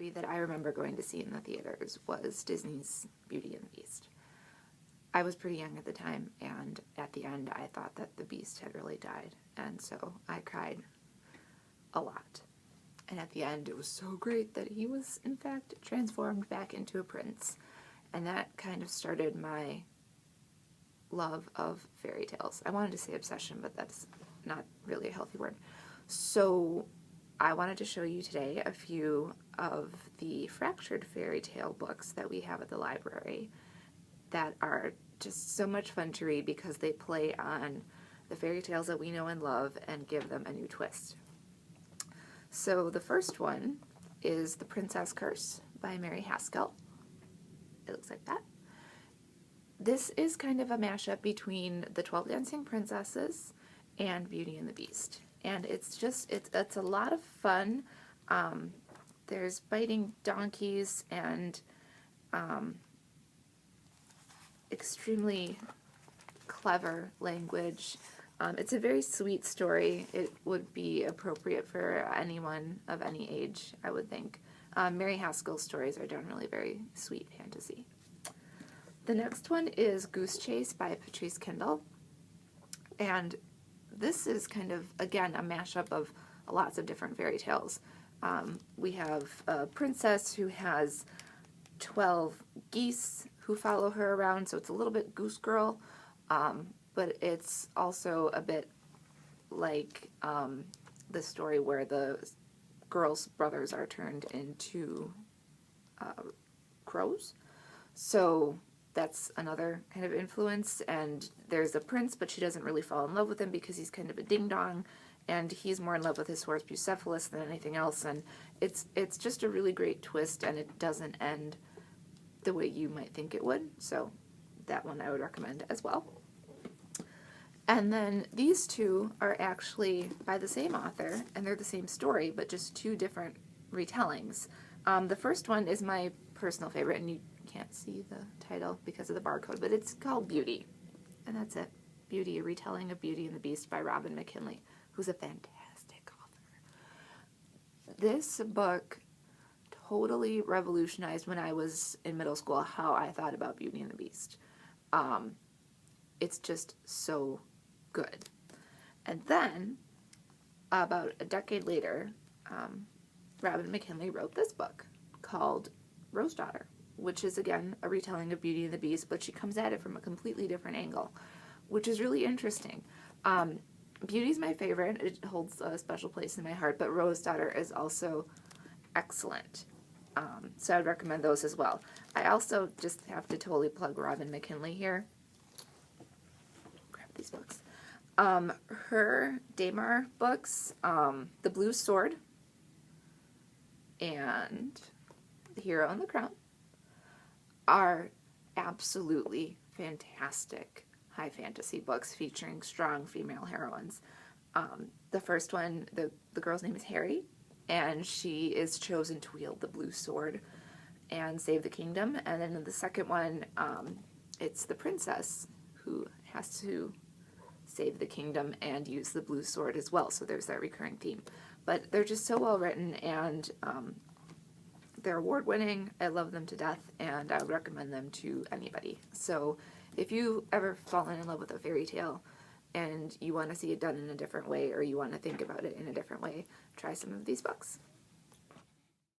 movie that I remember going to see in the theaters was Disney's Beauty and the Beast. I was pretty young at the time, and at the end I thought that the Beast had really died, and so I cried a lot. And at the end it was so great that he was in fact transformed back into a prince, and that kind of started my love of fairy tales. I wanted to say obsession, but that's not really a healthy word. So I wanted to show you today a few of the fractured fairy tale books that we have at the library that are just so much fun to read because they play on the fairy tales that we know and love and give them a new twist. So the first one is The Princess Curse by Mary Haskell. It looks like that. This is kind of a mashup between The 12 Dancing Princesses and Beauty and the Beast. And it's a lot of fun. There's biting donkeys and extremely clever language. It's a very sweet story. It would be appropriate for anyone of any age, I would think. Mary Haskell's stories are generally very sweet fantasy. The next one is Goose Chase by Patrice Kendall. And this is kind of, again, a mashup of lots of different fairy tales. We have a princess who has 12 geese who follow her around, so it's a little bit Goose Girl, but it's also a bit like the story where the girls' brothers are turned into crows. So that's another kind of influence, and there's a prince, but she doesn't really fall in love with him because he's kind of a ding-dong, and he's more in love with his horse Bucephalus than anything else, and it's just a really great twist, and it doesn't end the way you might think it would, so that one I would recommend as well. And then these two are actually by the same author, and they're the same story, but just two different retellings. The first one is my personal favorite, and you can't see the title because of the barcode, but it's called Beauty, and that's it. Beauty, a retelling of Beauty and the Beast by Robin McKinley, who's a fantastic author. This book totally revolutionized when I was in middle school how I thought about Beauty and the Beast. It's just so good. And then, about a decade later, Robin McKinley wrote this book called Rose Daughter, which is, again, a retelling of Beauty and the Beast, but she comes at it from a completely different angle, which is really interesting. Beauty's my favorite. It holds a special place in my heart, but Rose Daughter is also excellent. So I'd recommend those as well. I also just have to totally plug Robin McKinley here. Grab these books. Her Daymar books, The Blue Sword and The Hero and the Crown, are absolutely fantastic high fantasy books featuring strong female heroines. The first one, the girl's name is Harry, and she is chosen to wield the blue sword and save the kingdom. And then in the second one, it's the princess who has to save the kingdom and use the blue sword as well. So there's that recurring theme. But they're just so well written, and they're award-winning. I love them to death, and I would recommend them to anybody. So if you ever fallen in love with a fairy tale and you want to see it done in a different way, or you want to think about it in a different way, try some of these books.